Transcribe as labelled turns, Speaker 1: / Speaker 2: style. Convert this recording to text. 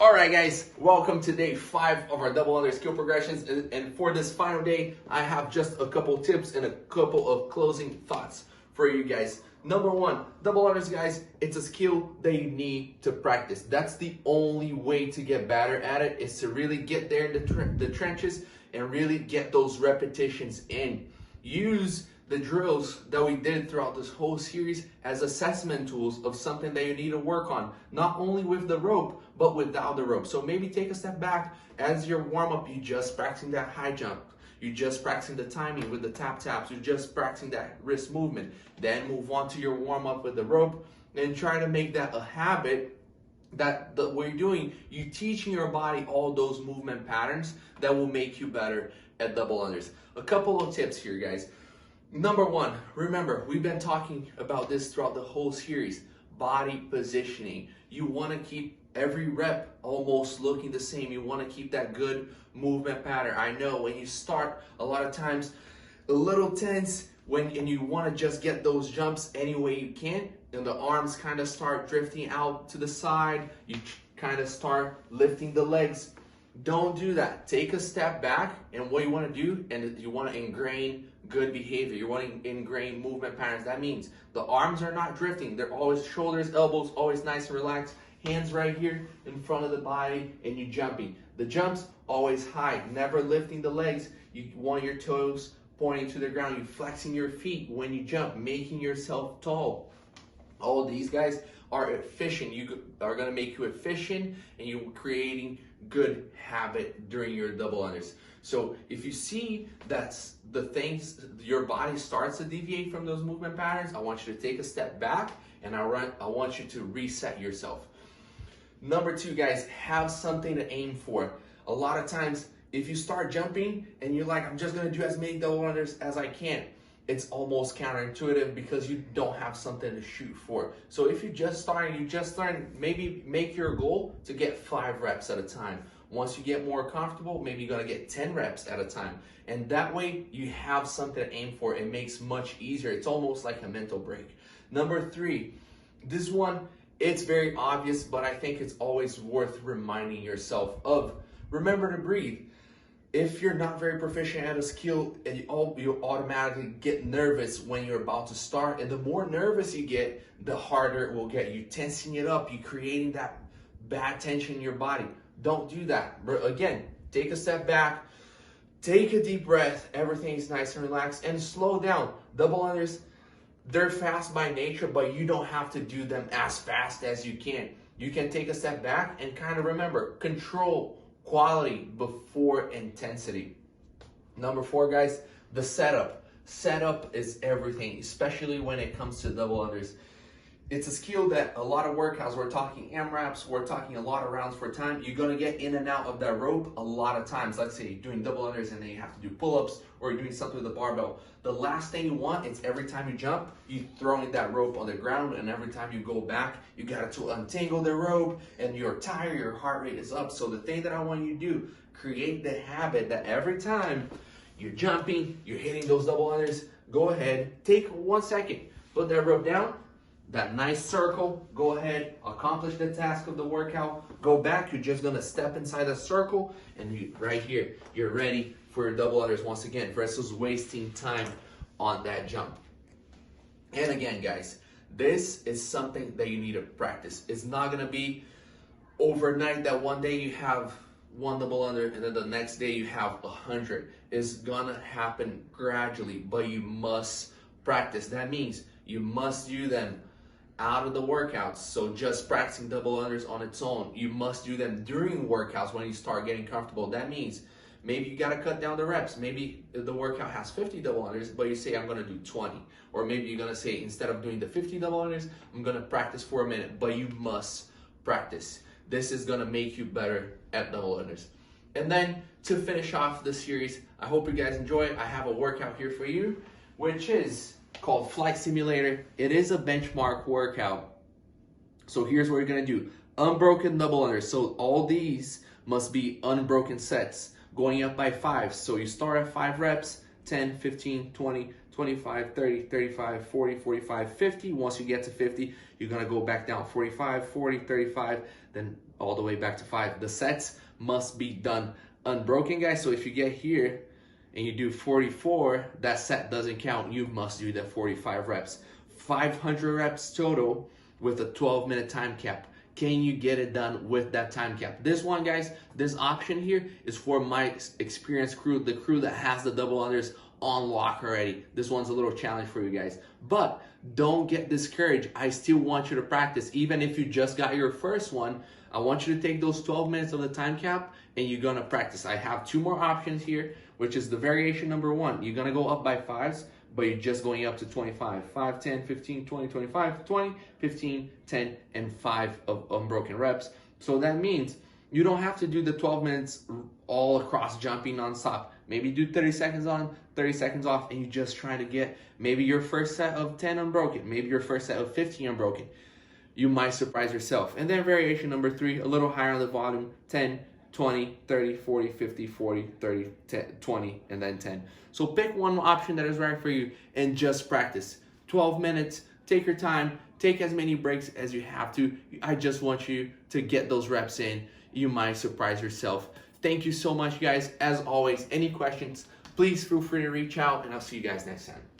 Speaker 1: All right, guys, welcome to day 5 of our double under skill progressions. And for this final day, I have just a couple tips and a couple of closing thoughts for you guys. Number 1, double unders, guys, it's a skill that you need to practice. That's the only way to get better at it, is to really get there in the trenches and really get those repetitions in. Use the drills that we did throughout this whole series as assessment tools of something that you need to work on, not only with the rope, but without the rope. So maybe take a step back. As your warm-up, you just practicing that high jump. You're just practicing the timing with the tap taps. You're just practicing that wrist movement. Then move on to your warm-up with the rope and try to make that a habit. That what you're doing, you're teaching your body all those movement patterns that will make you better at double unders. A couple of tips here, guys. Number 1, remember, we've been talking about this throughout the whole series, body positioning. You want to keep every rep almost looking the same. You want to keep that good movement pattern. I know when you start, a lot of times a little tense and you want to just get those jumps any way you can, and the arms kind of start drifting out to the side. You kind of start lifting the legs. Don't do that. Take a step back, and what you want to do, and you want to ingrain good behavior. You want to ingrain movement patterns. That means the arms are not drifting. They're always shoulders, elbows, always nice and relaxed. Hands right here in front of the body, and you jumping. The jumps always high, never lifting the legs. You want your toes pointing to the ground. You flexing your feet when you jump, making yourself tall. All these guys are efficient. You are going to make you efficient, and you're creating good habit during your double unders. So if you see that's the things, your body starts to deviate from those movement patterns, I want you to take a step back, and I want you to reset yourself. Number 2, guys, have something to aim for. A lot of times, if you start jumping and you're like, I'm just gonna do as many double unders as I can, it's almost counterintuitive because you don't have something to shoot for. So if you're just starting, maybe make your goal to get 5 reps at a time. Once you get more comfortable, maybe you're gonna get 10 reps at a time. And that way you have something to aim for. It makes much easier. It's almost like a mental break. Number 3, this one, it's very obvious, but I think it's always worth reminding yourself of. Remember to breathe. If you're not very proficient at a skill, and you automatically get nervous when you're about to start, and the more nervous you get, the harder it will get. You tensing it up, you creating that bad tension in your body. Don't do that. Again, take a step back, take a deep breath, everything's nice and relaxed, and slow down. Double unders, they're fast by nature, but you don't have to do them as fast as you can. You can take a step back and kind of remember, control quality before intensity. Number 4, guys, the setup. Setup is everything, especially when it comes to double unders. It's a skill that a lot of workouts, we're talking AMRAPs, we're talking a lot of rounds for time. You're gonna get in and out of that rope a lot of times. Let's say you're doing double unders and then you have to do pull-ups, or you're doing something with the barbell. The last thing you want is every time you jump, you throwing that rope on the ground, and every time you go back, you got to untangle the rope, and you're tired, your heart rate is up. So the thing that I want you to do, create the habit that every time you're jumping, you're hitting those double unders, go ahead, take 1 second, put that rope down, that nice circle, go ahead, accomplish the task of the workout, go back, you're just gonna step inside the circle, and right here, you're ready for your double unders once again, versus wasting time on that jump. And again, guys, this is something that you need to practice. It's not gonna be overnight that one day you have 1 double under and then the next day you have 100. It's gonna happen gradually, but you must practice. That means you must do them out of the workouts. So just practicing double unders on its own. You must do them during workouts when you start getting comfortable. That means maybe you gotta cut down the reps. Maybe the workout has 50 double unders, but you say, I'm gonna do 20. Or maybe you're gonna say, instead of doing the 50 double unders, I'm gonna practice for a minute, but you must practice. This is gonna make you better at double unders. And then to finish off the series, I hope you guys enjoy it. I have a workout here for you, which is called Flight Simulator. It is a benchmark workout. So here's what you're gonna do. Unbroken double unders. So all these must be unbroken sets, going up by 5. So you start at 5 reps, 10, 15, 20, 25, 30, 35, 40, 45, 50. Once you get to 50, you're gonna go back down 45, 40, 35, then all the way back to 5. The sets must be done unbroken, guys. So if you get here and you do 44, that set doesn't count. You must do the 45 reps. 500 reps total with a 12-minute time cap. Can you get it done with that time cap? This one, guys, this option here is for my experienced crew, the crew that has the double unders on lock already. This one's a little challenge for you guys. But don't get discouraged. I still want you to practice. Even if you just got your first one, I want you to take those 12 minutes of the time cap and you're gonna practice. I have 2 more options here, which is the variation number 1. You're gonna go up by 5s, but you're just going up to 25. 5, 10, 15, 20, 25, 20, 15, 10, and 5 of unbroken reps. So that means you don't have to do the 12 minutes all across jumping nonstop. Maybe do 30 seconds on, 30 seconds off, and you just try to get maybe your first set of 10 unbroken, maybe your first set of 15 unbroken. You might surprise yourself. And then variation number 3, a little higher on the volume, 10, 20, 30, 40, 50, 40, 30, 10, 20, and then 10. So pick one option that is right for you and just practice. 12 minutes, take your time, take as many breaks as you have to. I just want you to get those reps in. You might surprise yourself. Thank you so much, guys. As always, any questions, please feel free to reach out, and I'll see you guys next time.